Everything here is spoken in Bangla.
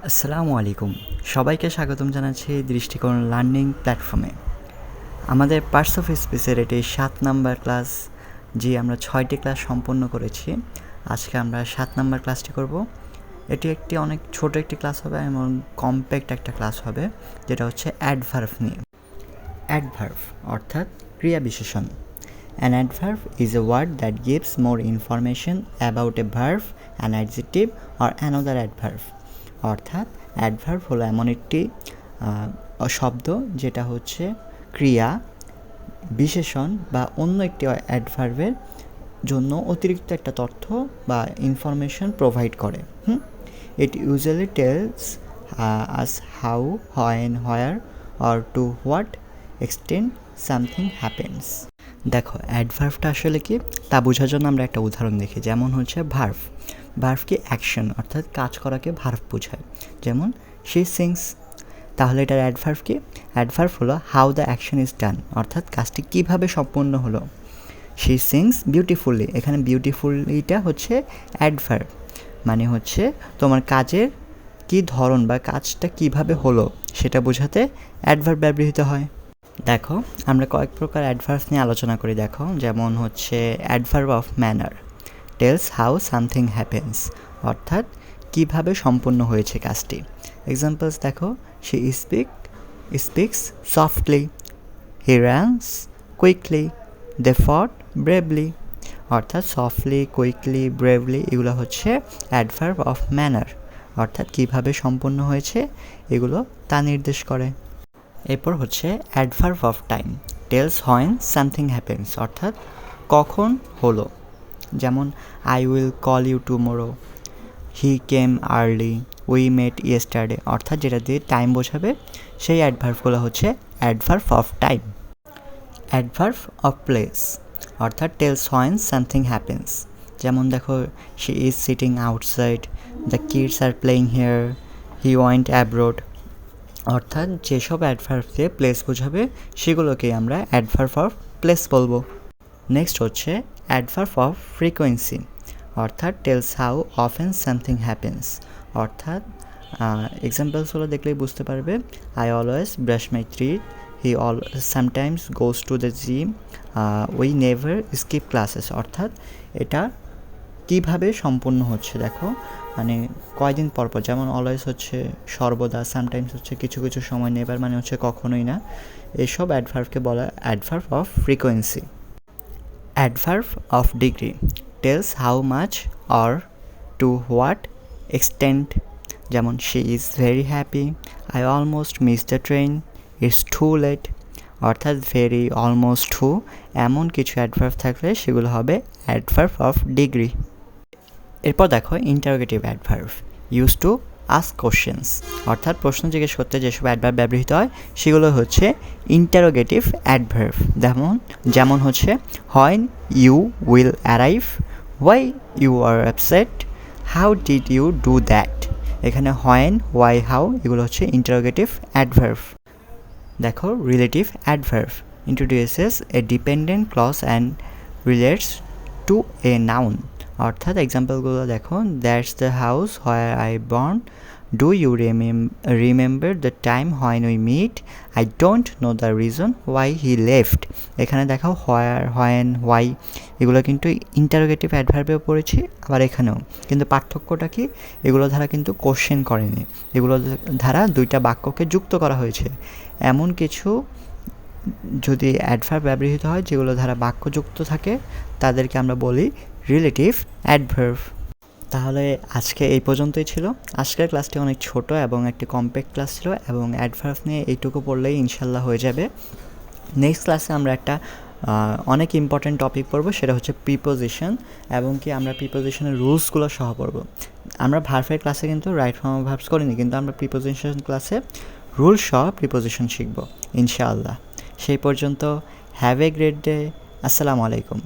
আসসালামু আলাইকুম। সবাইকে স্বাগতম জানাচ্ছি দৃষ্টিকোণ লার্নিং প্ল্যাটফর্মে। আমাদের পার্টস অফ স্পিচের এটি ৭ নাম্বার ক্লাস। আমরা ৬টি ক্লাস সম্পন্ন করেছি। আজকে আমরা ৭ নাম্বার ক্লাসটি করব। এটি একটি অনেক ছোট একটি ক্লাস হবে এবং কম্প্যাক্ট একটা ক্লাস হবে, যেটা হচ্ছে অ্যাডভার্ব নিয়ে। অ্যাডভার্ব অর্থাৎ ক্রিয়া বিশেষণ। An adverb is a word that gives more information about a verb, an adjective or another adverb. অর্থাৎ অ্যাডভার্ব হলো এমন একটি শব্দ যেটা হচ্ছে ক্রিয়া বিশেষণ বা অন্য একটি অ্যাডভার্বের জন্য অতিরিক্ত একটা তথ্য বা ইনফরমেশন প্রোভাইড করে। It usually tells us how, when, where or to what extent something happens. দেখো অ্যাডভার্বটা আসলে কি তা বোঝার জন্য আমরা একটা উদাহরণ দেখি, যেমন হচ্ছে ভার্ভ। ভার্ভ কি অ্যাকশন অর্থাৎ কাজ করাকে ভার্ভ বোঝায়। যেমন শি সিংস, তাহলে এটার অ্যাডভার্ব কি? অ্যাডভার্ব হলো how the action is done, অর্থাৎ কাজটি কীভাবে সম্পন্ন হলো। শি সিংস বিউটিফুলি, এখানে বিউটিফুলিটা হচ্ছে অ্যাডভার্ব, মানে হচ্ছে তোমার কাজের কী ধরন বা কাজটা কীভাবে হলো সেটা বোঝাতে অ্যাডভার্ব ব্যবহৃত হয়। দেখো আমরা কয়েক প্রকার অ্যাডভার্ব নিয়ে আলোচনা করি। দেখো যেমন হচ্ছে adverb of manner, tells how something happens, অর্থাৎ কীভাবে সম্পন্ন হয়েছে কাজটি। এক্সাম্পলস দেখো, she speaks softly, he runs quickly, they fought bravely. অর্থাৎ সফটলি, কুইকলি, ব্রেভলি এগুলো হচ্ছে অ্যাডভার্ব অফ ম্যানার, অর্থাৎ কীভাবে সম্পন্ন হয়েছে এগুলো তা নির্দেশ করে। এরপর হচ্ছে adverb of time, tells when something happens, অর্থাৎ কখন হলো। যেমন I will call you tomorrow, he came early, we met yesterday, অর্থাৎ যেটা দিয়ে টাইম বোঝাবে সেই অ্যাডভার্বগুলো হচ্ছে adverb of time. Adverb of place অর্থাৎ টেলস হোয়েন সামথিং হ্যাপেন্স। যেমন দেখো, she is sitting outside, the kids are playing here, he went abroad. অর্থাৎ যেসব অ্যাডভার্ব দিয়ে প্লেস বোঝাবে সেগুলোকেই আমরা অ্যাডভার্ব অফ প্লেস বলবো। নেক্সট হচ্ছে অ্যাডভার্ব অফ ফ্রিকোয়েন্সি, অর্থাৎ tells how often something happens. অর্থাৎ এক্সাম্পলসগুলো দেখলেই বুঝতে পারবে। I always brush my teeth, he sometimes goes to the gym, we never skip classes. অর্থাৎ এটা কীভাবে সম্পূর্ণ হচ্ছে দেখো, মানে কয়দিন পরপর, যেমন অলওয়েজ হচ্ছে সর্বদা, সামটাইমস হচ্ছে কিছু কিছু সময়, নেভার মানে হচ্ছে কখনোই না। এসব অ্যাডভার্বকে বলা adverb of frequency. Adverb of degree, tells how much or to what extent. যেমন she is very happy, I almost miss the train, it's too late. অর্থাৎ ভেরি, অলমোস্ট, টু এমন কিছু অ্যাডভার্ব থাকলে সেগুলো হবে অ্যাডভার্ব অফ ডিগ্রি। এরপর দেখো interrogative adverb, use to ask questions, অর্থাৎ প্রশ্ন জিজ্ঞেস করতে যেসব অ্যাডভার্ব ব্যবহৃত হয় সেগুলো হচ্ছে ইন্টারোগেটিভ অ্যাডভার্ব। যেমন হচ্ছে when you will arrive, why you are upset, how did you do that. এখানে হোয়েন, ওয়াই, হাউ এগুলো হচ্ছে ইন্টারোগেটিভ অ্যাডভার্ব। দেখো relative adverb, introduces a dependent clause and relates to a noun. অর্থাৎ এক্সাম্পলগুলো দেখো, that's the house where I born, do you remember the time when we meet, I don't know the reason why he left. এখানে দেখো হোয়ার, হোয়েন, ওয়াই এগুলো কিন্তু ইন্টারোগেটিভ অ্যাডভার্বেও পড়েছি, আবার এখানেও। কিন্তু পার্থক্যটা কি, এগুলো দ্বারা কিন্তু কোশ্চেন করেনি, এগুলো দ্বারা দুইটা বাক্যকে যুক্ত করা হয়েছে। এমন কিছু যদি অ্যাডভার্ব ব্যবহৃত হয় যেগুলো দ্বারা বাক্য যুক্ত থাকে তাদেরকে আমরা বলি রিলেটিভ অ্যাডভার্ব। তাহলে আজকে এই পর্যন্তই ছিল। আজকের ক্লাসটি অনেক ছোট এবং একটি কম্প্যাক্ট ক্লাস ছিল, এবং অ্যাডভার্ব নিয়ে এইটুকু পড়লেই ইনশাল্লাহ হয়ে যাবে। নেক্সট ক্লাসে আমরা একটা অনেক ইম্পর্ট্যান্ট টপিক পড়বো, সেটা হচ্ছে প্রিপোজিশন, এবং কি আমরা প্রিপোজিশনের রুলসগুলো সহ পড়বো। আমরা ভার্বের ক্লাসে কিন্তু রাইট ফর্ম অফ ভার্বস করিনি, কিন্তু আমরা প্রিপোজিশন ক্লাসে রুল সহ প্রিপোজিশন শিখব ইনশাআল্লাহ। সেই পর্যন্ত হ্যাভ এ গ্রেট ডে। আসসালামু আলাইকুম।